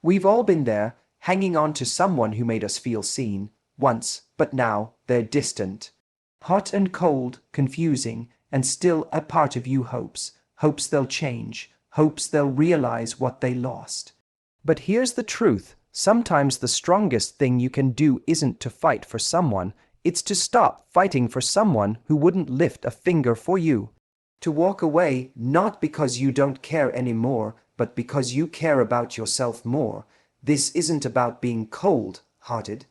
We've all been there, hanging on to someone who made us feel seen, once, but now they're distant. Hot and cold, confusing, and still a part of you hopes they'll change, hopes they'll realize what they lost. But here's the truth. Sometimes the strongest thing you can do isn't to fight for someone, it's to stop fighting for someone who wouldn't lift a finger for you. To walk away, not because you don't care anymore, but because you care about yourself more. This isn't about being cold-hearted.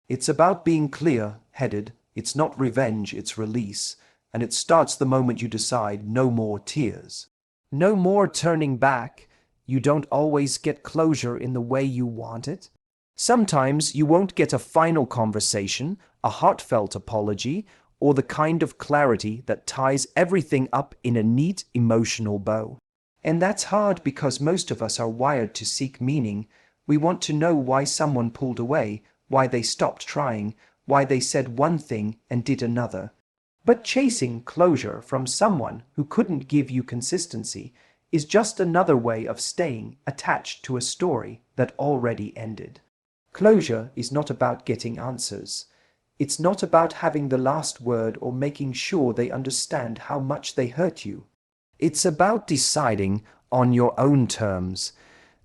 It's about being clear-headed. It's not revenge, it's release. And it starts the moment you decide no more tears. No more turning back. You don't always get closure in the way you want it. Sometimes you won't get a final conversation, a heartfelt apology, or the kind of clarity that ties everything up in a neat emotional bow. And that's hard because most of us are wired to seek meaning. We want to know why someone pulled away, why they stopped trying, why they said one thing and did another. But chasing closure from someone who couldn't give you consistency is just another way of staying attached to a story that already ended. Closure is not about getting answers. It's not about having the last word or making sure they understand how much they hurt you. It's about deciding on your own terms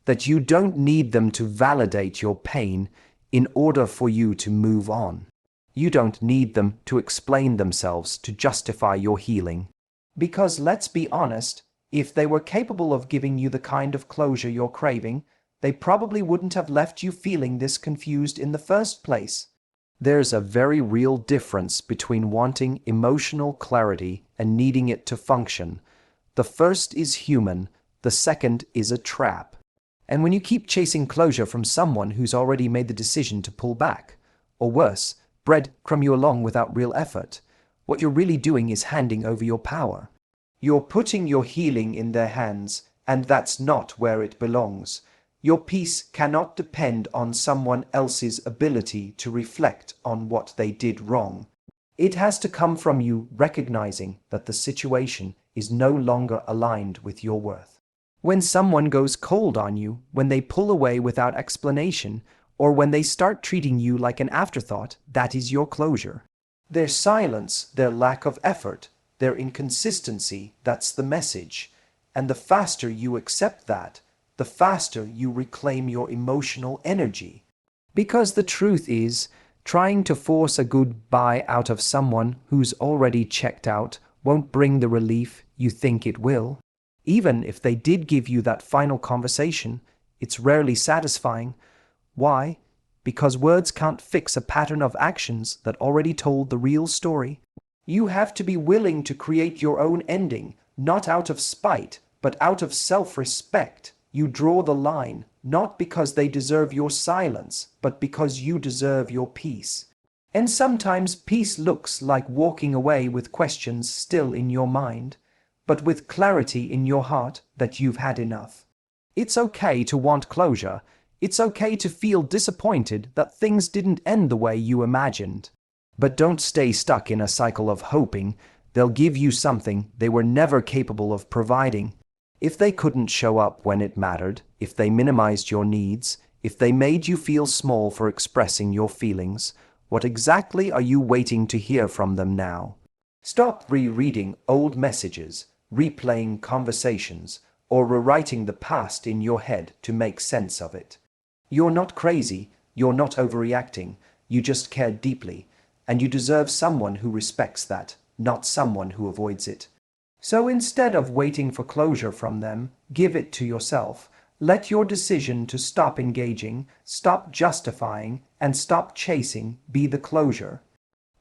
that you don't need them to validate your pain in order for you to move on. You don't need them to explain themselves to justify your healing. Because let's be honest, if they were capable of giving you the kind of closure you're craving, they probably wouldn't have left you feeling this confused in the first place. There's a very real difference between wanting emotional clarity and needing it to function. The first is human, the second is a trap. And when you keep chasing closure from someone who's already made the decision to pull back, or worse, breadcrumb you along without real effort, what you're really doing is handing over your power. You're putting your healing in their hands, and that's not where it belongs. Your peace cannot depend on someone else's ability to reflect on what they did wrong. It has to come from you recognizing that the situation is no longer aligned with your worth. When someone goes cold on you, when they pull away without explanation, or when they start treating you like an afterthought, that is your closure. Their silence, their lack of effort, their inconsistency, that's the message. And the faster you accept that, the faster you reclaim your emotional energy. Because the truth is, trying to force a goodbye out of someone who's already checked out won't bring the relief you think it will. Even if they did give you that final conversation, it's rarely satisfying. Why? Because words can't fix a pattern of actions that already told the real story. You have to be willing to create your own ending, not out of spite, but out of self-respect. You draw the line, not because they deserve your silence, but because you deserve your peace. And sometimes peace looks like walking away with questions still in your mind, but with clarity in your heart that you've had enough. It's okay to want closure. It's okay to feel disappointed that things didn't end the way you imagined. But don't stay stuck in a cycle of hoping they'll give you something they were never capable of providing. If they couldn't show up when it mattered, if they minimized your needs, if they made you feel small for expressing your feelings, what exactly are you waiting to hear from them now? Stop rereading old messages, replaying conversations, or rewriting the past in your head to make sense of it. You're not crazy, you're not overreacting, you just care deeply, and you deserve someone who respects that, not someone who avoids it. So instead of waiting for closure from them, give it to yourself. Let your decision to stop engaging, stop justifying, and stop chasing be the closure.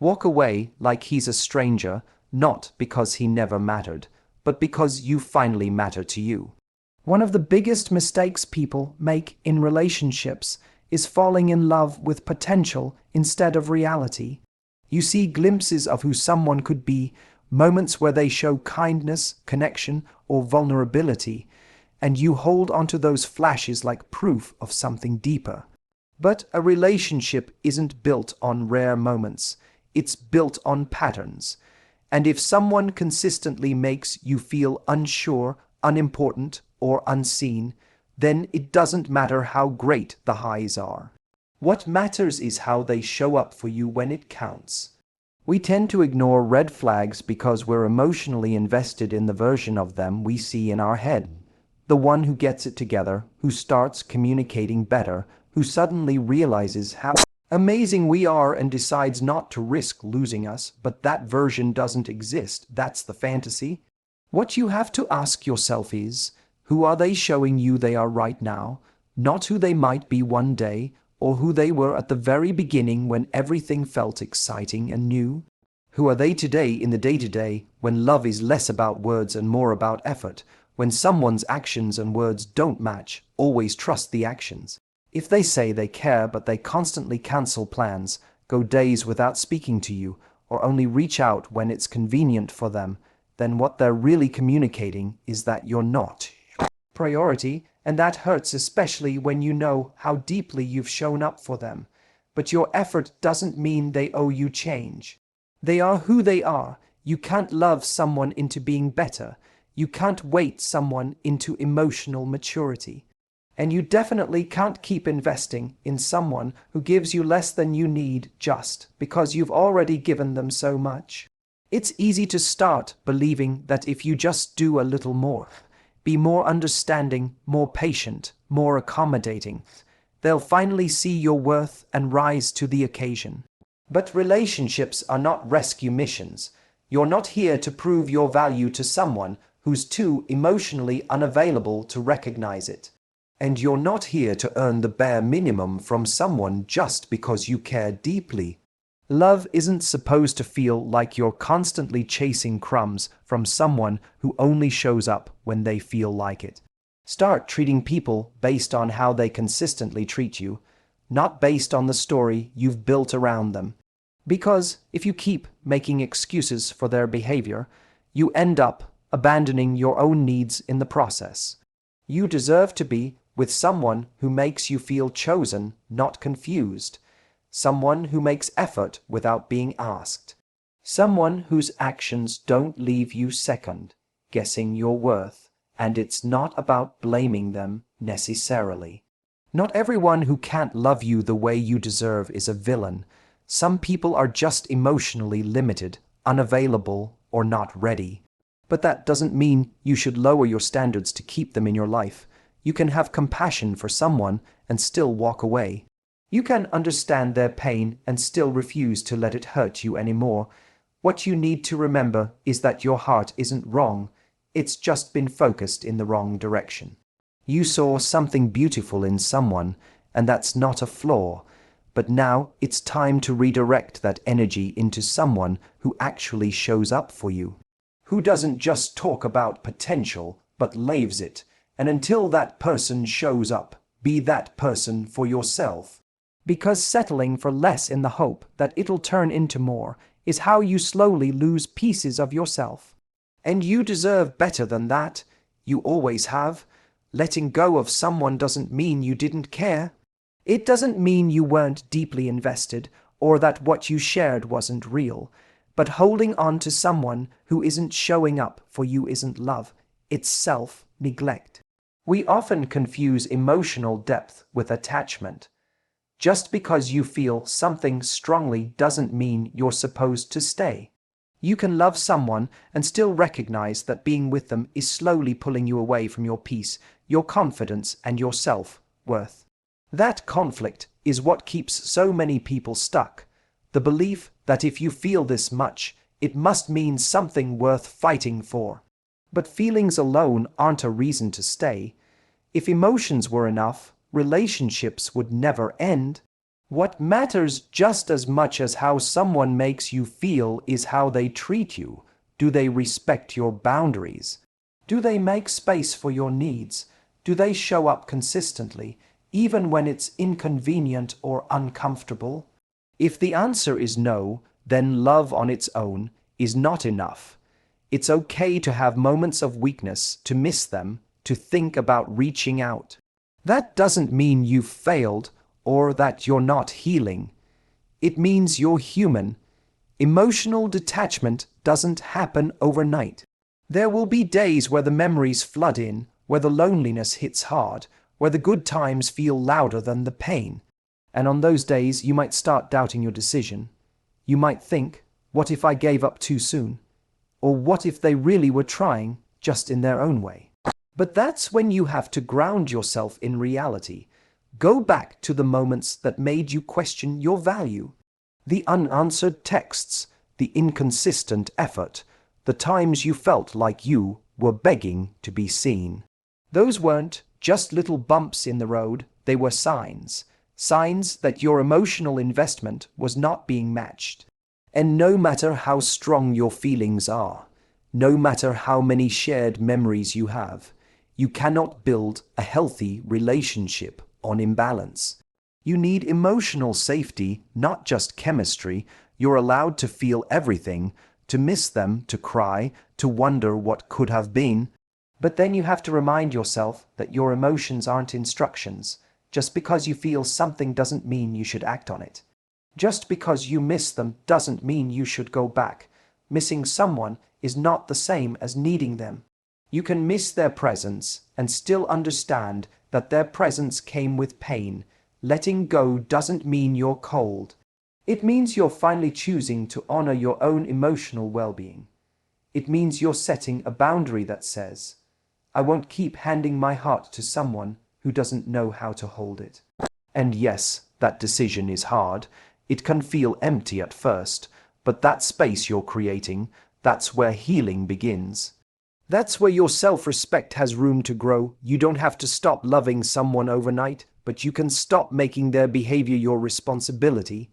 Walk away like he's a stranger, not because he never mattered, but because you finally matter to you. One of the biggest mistakes people make in relationships is falling in love with potential instead of reality. You see glimpses of who someone could be, moments where they show kindness, connection, or vulnerability, and you hold onto those flashes like proof of something deeper. But a relationship isn't built on rare moments, it's built on patterns. And if someone consistently makes you feel unsure, unimportant, or unseen, then it doesn't matter how great the highs are. What matters is how they show up for you when it counts. We tend to ignore red flags because we're emotionally invested in the version of them we see in our head. The one who gets it together, who starts communicating better, who suddenly realizes how amazing we are and decides not to risk losing us, but that version doesn't exist. That's the fantasy. What you have to ask yourself is, who are they showing you they are right now, not who they might be one day, or who they were at the very beginning when everything felt exciting and new? Who are they today in the day-to-day when love is less about words and more about effort? When someone's actions and words don't match, always trust the actions. If they say they care but they constantly cancel plans, go days without speaking to you, or only reach out when it's convenient for them, then what they're really communicating is that you're not priority, and that hurts especially when you know how deeply you've shown up for them. But your effort doesn't mean they owe you change. They are who they are. You can't love someone into being better. You can't weight someone into emotional maturity. And you definitely can't keep investing in someone who gives you less than you need just because you've already given them so much. It's easy to start believing that if you just do a little more, be more understanding, more patient, more accommodating, they'll finally see your worth and rise to the occasion. But relationships are not rescue missions. You're not here to prove your value to someone who's too emotionally unavailable to recognize it. And you're not here to earn the bare minimum from someone just because you care deeply. Love isn't supposed to feel like you're constantly chasing crumbs from someone who only shows up when they feel like it. Start treating people based on how they consistently treat you, not based on the story you've built around them. Because if you keep making excuses for their behavior, you end up abandoning your own needs in the process. You deserve to be with someone who makes you feel chosen, not confused. Someone who makes effort without being asked. Someone whose actions don't leave you second, guessing your worth. And it's not about blaming them necessarily. Not everyone who can't love you the way you deserve is a villain. Some people are just emotionally limited, unavailable, or not ready. But that doesn't mean you should lower your standards to keep them in your life. You can have compassion for someone and still walk away. You can understand their pain and still refuse to let it hurt you anymore. What you need to remember is that your heart isn't wrong. It's just been focused in the wrong direction. You saw something beautiful in someone, and that's not a flaw. But now it's time to redirect that energy into someone who actually shows up for you. Who doesn't just talk about potential, but lives it. And until that person shows up, be that person for yourself. Because settling for less in the hope that it'll turn into more is how you slowly lose pieces of yourself. And you deserve better than that. You always have. Letting go of someone doesn't mean you didn't care. It doesn't mean you weren't deeply invested or that what you shared wasn't real. But holding on to someone who isn't showing up for you isn't love. It's self-neglect. We often confuse emotional depth with attachment. Just because you feel something strongly doesn't mean you're supposed to stay. You can love someone and still recognize that being with them is slowly pulling you away from your peace, your confidence, and your self-worth. That conflict is what keeps so many people stuck. The belief that if you feel this much, it must mean something worth fighting for. But feelings alone aren't a reason to stay. If emotions were enough, relationships would never end. What matters just as much as how someone makes you feel is how they treat you. Do they respect your boundaries? Do they make space for your needs? Do they show up consistently, even when it's inconvenient or uncomfortable? If the answer is no, then love on its own is not enough. It's okay to have moments of weakness, to miss them, to think about reaching out. That doesn't mean you've failed or that you're not healing. It means you're human. Emotional detachment doesn't happen overnight. There will be days where the memories flood in, where the loneliness hits hard, where the good times feel louder than the pain. And on those days, you might start doubting your decision. You might think, what if I gave up too soon? Or what if they really were trying, just in their own way? But that's when you have to ground yourself in reality. Go back to the moments that made you question your value. The unanswered texts, the inconsistent effort, the times you felt like you were begging to be seen. Those weren't just little bumps in the road, they were signs. Signs that your emotional investment was not being matched. And no matter how strong your feelings are, no matter how many shared memories you have, you cannot build a healthy relationship on imbalance. You need emotional safety, not just chemistry. You're allowed to feel everything, to miss them, to cry, to wonder what could have been. But then you have to remind yourself that your emotions aren't instructions. Just because you feel something doesn't mean you should act on it. Just because you miss them doesn't mean you should go back. Missing someone is not the same as needing them. You can miss their presence and still understand that their presence came with pain. Letting go doesn't mean you're cold. It means you're finally choosing to honor your own emotional well-being. It means you're setting a boundary that says, I won't keep handing my heart to someone who doesn't know how to hold it. And yes, that decision is hard. It can feel empty at first, but that space you're creating, that's where healing begins. That's where your self-respect has room to grow. You don't have to stop loving someone overnight, but you can stop making their behavior your responsibility.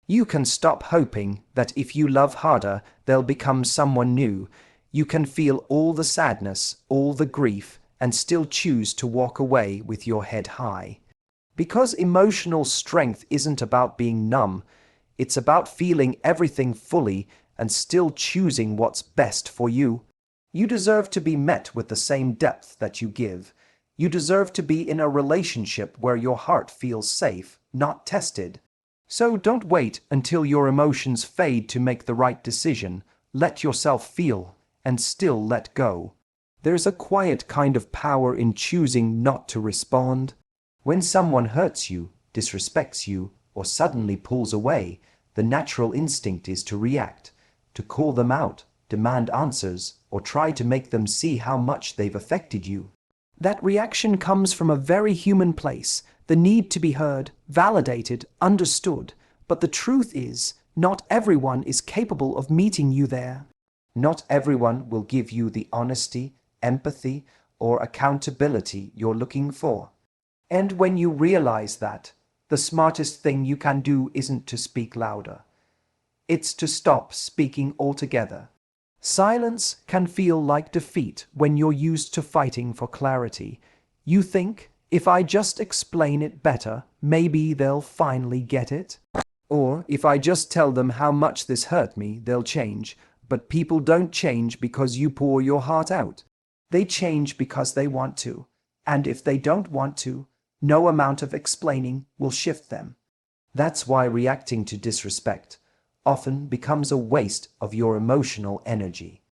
You can stop hoping that if you love harder, they'll become someone new. You can feel all the sadness, all the grief, and still choose to walk away with your head high. Because emotional strength isn't about being numb, it's about feeling everything fully and still choosing what's best for you. You deserve to be met with the same depth that you give. You deserve to be in a relationship where your heart feels safe, not tested. So don't wait until your emotions fade to make the right decision. Let yourself feel and still let go. There's a quiet kind of power in choosing not to respond. When someone hurts you, disrespects you, or suddenly pulls away, the natural instinct is to react, to call them out, demand answers, or try to make them see how much they've affected you. That reaction comes from a very human place, the need to be heard, validated, understood. But the truth is, not everyone is capable of meeting you there. Not everyone will give you the honesty, empathy, or accountability you're looking for. And when you realize that, the smartest thing you can do isn't to speak louder. It's to stop speaking altogether. Silence can feel like defeat when you're used to fighting for clarity. You think, if I just explain it better, maybe they'll finally get it. Or, if I just tell them how much this hurt me, they'll change. But people don't change because you pour your heart out. They change because they want to. And if they don't want to, no amount of explaining will shift them. That's why reacting to disrespect often becomes a waste of your emotional energy.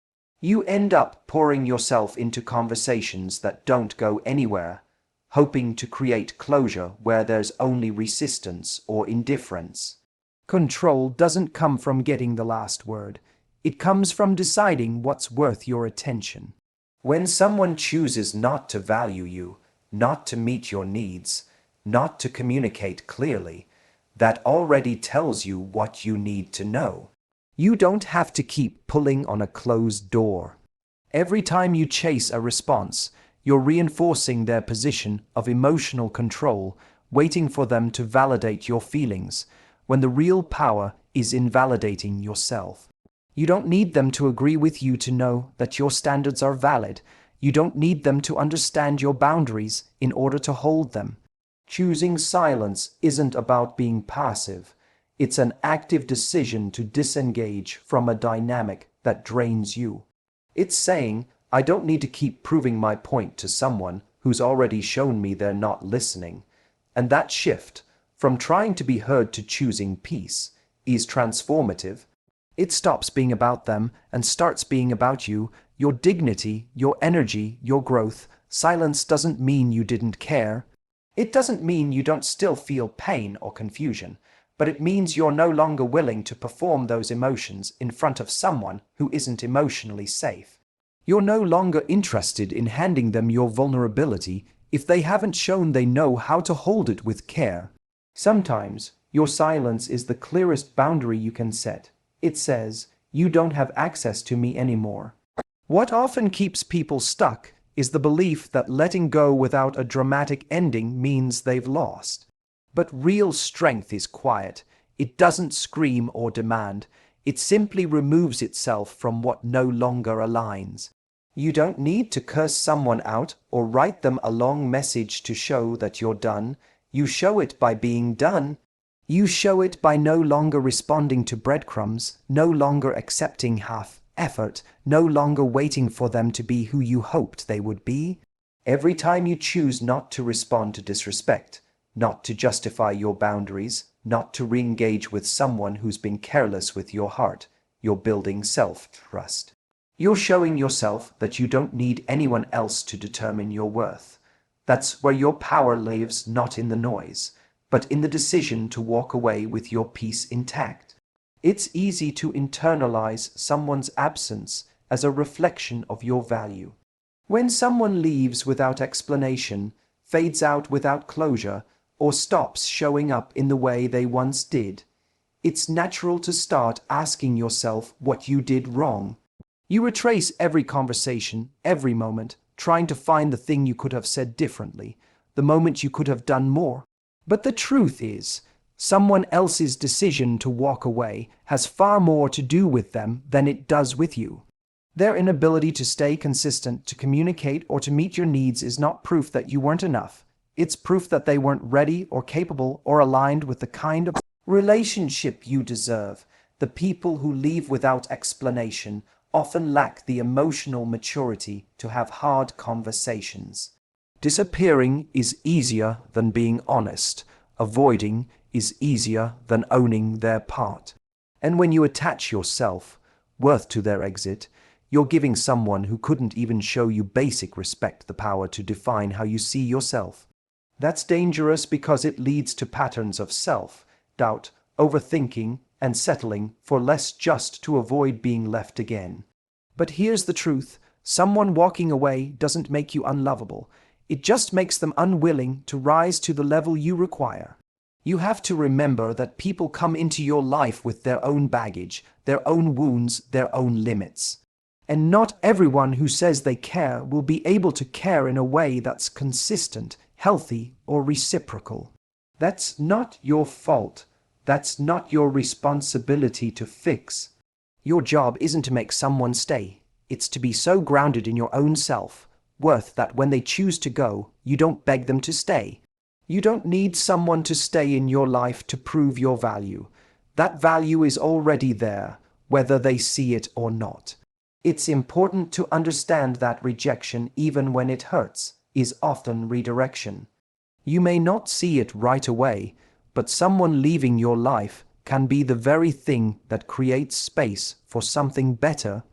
You end up pouring yourself into conversations that don't go anywhere, hoping to create closure where there's only resistance or indifference. Control doesn't come from getting the last word. It comes from deciding what's worth your attention. When someone chooses not to value you, not to meet your needs, not to communicate clearly, that already tells you what you need to know. You don't have to keep pulling on a closed door. Every time you chase a response, you're reinforcing their position of emotional control, waiting for them to validate your feelings, when the real power is in validating yourself. You don't need them to agree with you to know that your standards are valid. You don't need them to understand your boundaries in order to hold them. Choosing silence isn't about being passive. It's an active decision to disengage from a dynamic that drains you. It's saying, I don't need to keep proving my point to someone who's already shown me they're not listening. And that shift, from trying to be heard to choosing peace, is transformative. It stops being about them and starts being about you, your dignity, your energy, your growth. Silence doesn't mean you didn't care. It doesn't mean you don't still feel pain or confusion, but it means you're no longer willing to perform those emotions in front of someone who isn't emotionally safe. You're no longer interested in handing them your vulnerability if they haven't shown they know how to hold it with care. Sometimes, your silence is the clearest boundary you can set. It says, "You don't have access to me anymore." What often keeps people stuck is the belief that letting go without a dramatic ending means they've lost. But real strength is quiet. It doesn't scream or demand. It simply removes itself from what no longer aligns. You don't need to curse someone out or write them a long message to show that you're done. You show it by being done. You show it by no longer responding to breadcrumbs, no longer accepting half effort, no longer waiting for them to be who you hoped they would be. Every time you choose not to respond to disrespect, not to justify your boundaries, not to re-engage with someone who's been careless with your heart, you're building self-trust. You're showing yourself that you don't need anyone else to determine your worth. That's where your power lives, not in the noise, but in the decision to walk away with your peace intact. It's easy to internalize someone's absence as a reflection of your value. When someone leaves without explanation, fades out without closure, or stops showing up in the way they once did, it's natural to start asking yourself what you did wrong. You retrace every conversation, every moment, trying to find the thing you could have said differently, the moment you could have done more. But the truth is, someone else's decision to walk away has far more to do with them than it does with you. Their inability to stay consistent, to communicate, or to meet your needs is not proof that you weren't enough. It's proof that they weren't ready or capable or aligned with the kind of relationship you deserve. The people who leave without explanation often lack the emotional maturity to have hard conversations. Disappearing is easier than being honest. Avoiding is easier than owning their part. And when you attach your self-worth to their exit, you're giving someone who couldn't even show you basic respect the power to define how you see yourself. That's dangerous because it leads to patterns of self-doubt, overthinking, and settling for less just to avoid being left again. But here's the truth. Someone walking away doesn't make you unlovable. It just makes them unwilling to rise to the level you require. You have to remember that people come into your life with their own baggage, their own wounds, their own limits. And not everyone who says they care will be able to care in a way that's consistent, healthy, or reciprocal. That's not your fault. That's not your responsibility to fix. Your job isn't to make someone stay. It's to be so grounded in your own self-worth that when they choose to go, you don't beg them to stay. You don't need someone to stay in your life to prove your value. That value is already there, whether they see it or not. It's important to understand that rejection, even when it hurts, is often redirection. You may not see it right away, but someone leaving your life can be the very thing that creates space for something better.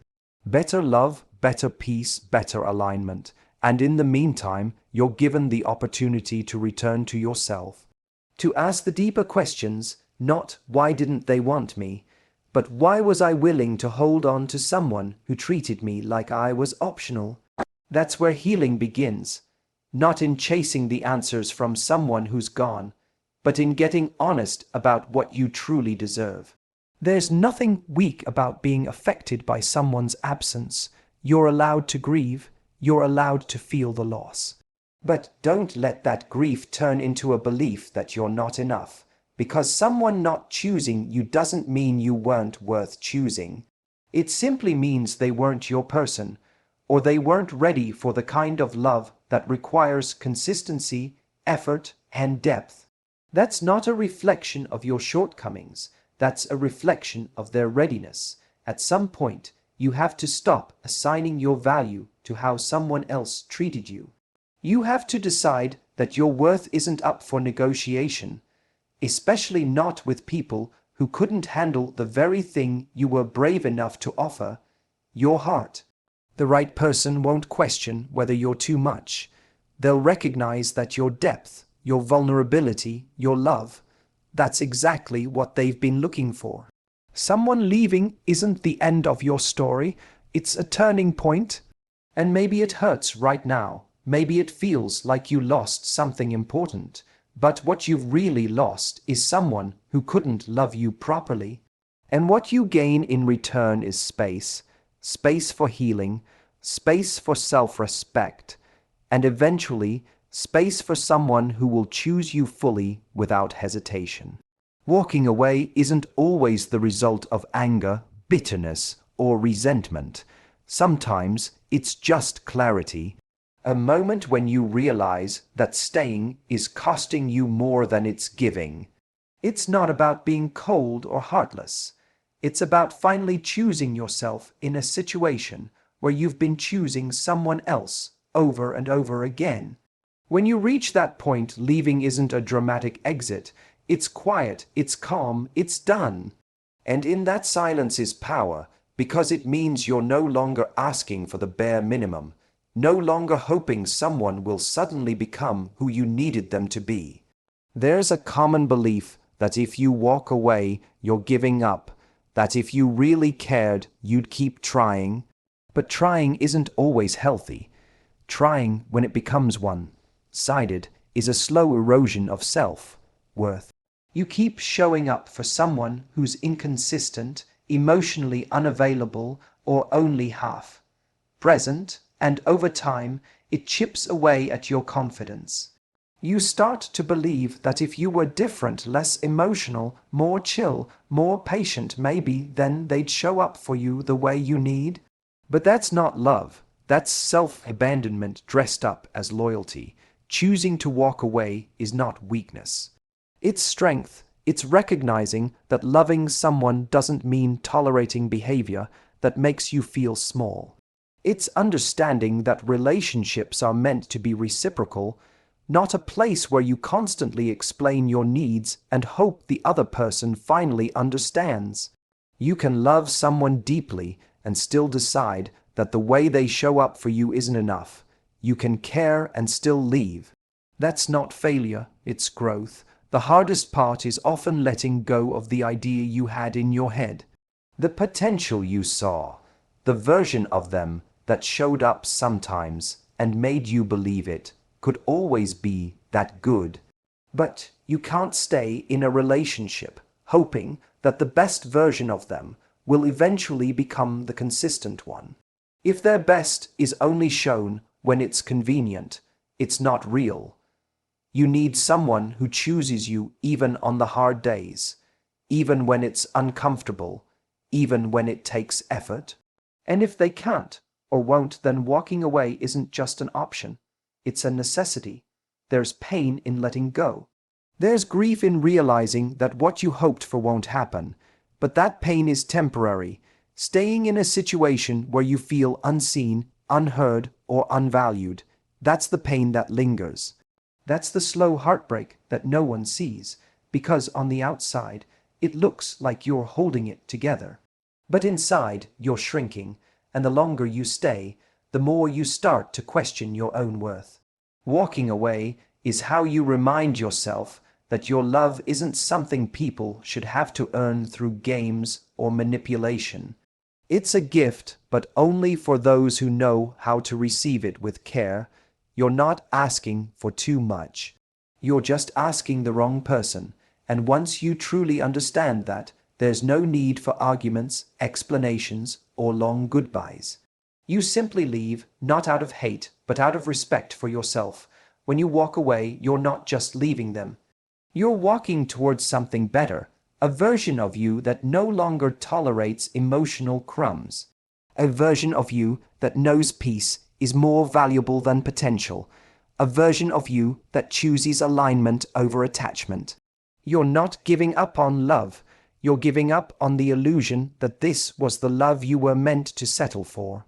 Better love, better peace, better alignment. And in the meantime, you're given the opportunity to return to yourself. To ask the deeper questions, not "why didn't they want me?" but "why was I willing to hold on to someone who treated me like I was optional?" That's where healing begins. Not in chasing the answers from someone who's gone, but in getting honest about what you truly deserve. There's nothing weak about being affected by someone's absence. You're allowed to grieve. You're allowed to feel the loss. But don't let that grief turn into a belief that you're not enough. Because someone not choosing you doesn't mean you weren't worth choosing. It simply means they weren't your person, or they weren't ready for the kind of love that requires consistency, effort, and depth. That's not a reflection of your shortcomings. That's a reflection of their readiness. At some point, you have to stop assigning your value to how someone else treated you. You have to decide that your worth isn't up for negotiation, especially not with people who couldn't handle the very thing you were brave enough to offer, your heart. The right person won't question whether you're too much. They'll recognize that your depth, your vulnerability, your love. That's exactly what they've been looking for. Someone leaving isn't the end of your story, it's a turning point. And maybe it hurts right now. Maybe it feels like you lost something important. But what you've really lost is someone who couldn't love you properly. And what you gain in return is space. Space for healing, space for self-respect, and eventually space for someone who will choose you fully without hesitation. Walking away isn't always the result of anger, bitterness, or resentment. Sometimes it's just clarity, a moment when you realize that staying is costing you more than it's giving. It's not about being cold or heartless. It's about finally choosing yourself in a situation where you've been choosing someone else over and over again. When you reach that point, leaving isn't a dramatic exit. It's quiet, it's calm, it's done. And in that silence is power, because it means you're no longer asking for the bare minimum, no longer hoping someone will suddenly become who you needed them to be. There's a common belief that if you walk away, you're giving up, that if you really cared, you'd keep trying. But trying isn't always healthy. Trying, when it becomes one-sided, is a slow erosion of self-worth. You keep showing up for someone who's inconsistent, emotionally unavailable, or only half present, and over time, it chips away at your confidence. You start to believe that if you were different, less emotional, more chill, more patient maybe, then they'd show up for you the way you need. But that's not love. That's self-abandonment dressed up as loyalty. Choosing to walk away is not weakness. It's strength. It's recognizing that loving someone doesn't mean tolerating behavior that makes you feel small. It's understanding that relationships are meant to be reciprocal, not a place where you constantly explain your needs and hope the other person finally understands. You can love someone deeply and still decide that the way they show up for you isn't enough. You can care and still leave. That's not failure, it's growth. The hardest part is often letting go of the idea you had in your head. The potential you saw, the version of them that showed up sometimes and made you believe it, could always be that good. But you can't stay in a relationship hoping that the best version of them will eventually become the consistent one. If their best is only shown when it's convenient, it's not real. You need someone who chooses you even on the hard days, even when it's uncomfortable, even when it takes effort. And if they can't or won't, then walking away isn't just an option. It's a necessity. There's pain in letting go. There's grief in realizing that what you hoped for won't happen, but that pain is temporary. Staying in a situation where you feel unseen, unheard, or unvalued, that's the pain that lingers. That's the slow heartbreak that no one sees, because on the outside, it looks like you're holding it together. But inside, you're shrinking, and the longer you stay, the more you start to question your own worth. Walking away is how you remind yourself that your love isn't something people should have to earn through games or manipulation. It's a gift, but only for those who know how to receive it with care. You're not asking for too much. You're just asking the wrong person, and once you truly understand that, there's no need for arguments, explanations, or long goodbyes. You simply leave, not out of hate, but out of respect for yourself. When you walk away, you're not just leaving them. You're walking towards something better, a version of you that no longer tolerates emotional crumbs, a version of you that knows peace is more valuable than potential, a version of you that chooses alignment over attachment. You're not giving up on love. You're giving up on the illusion that this was the love you were meant to settle for.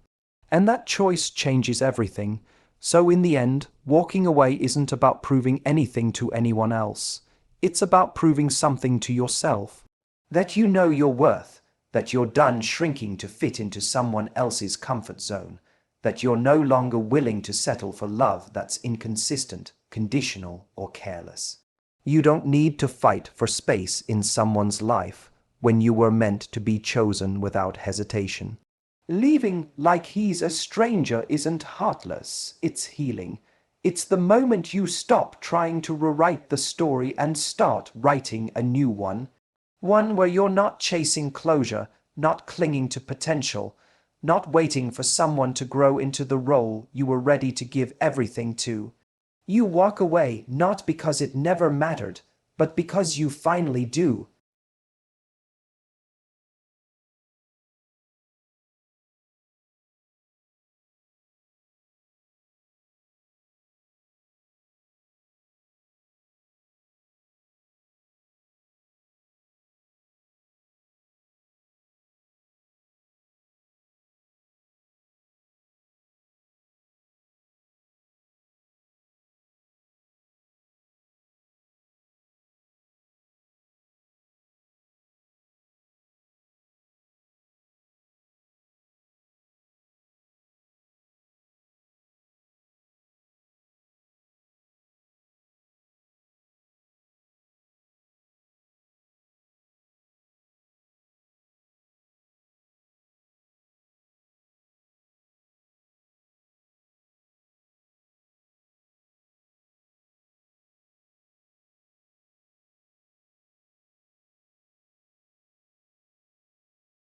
And that choice changes everything. So in the end, walking away isn't about proving anything to anyone else. It's about proving something to yourself. That you know your worth, that you're done shrinking to fit into someone else's comfort zone, that you're no longer willing to settle for love that's inconsistent, conditional, or careless. You don't need to fight for space in someone's life when you were meant to be chosen without hesitation. Leaving like he's a stranger isn't heartless, it's healing. It's the moment you stop trying to rewrite the story and start writing a new one. One where you're not chasing closure, not clinging to potential, not waiting for someone to grow into the role you were ready to give everything to. You walk away not because it never mattered, but because you finally do.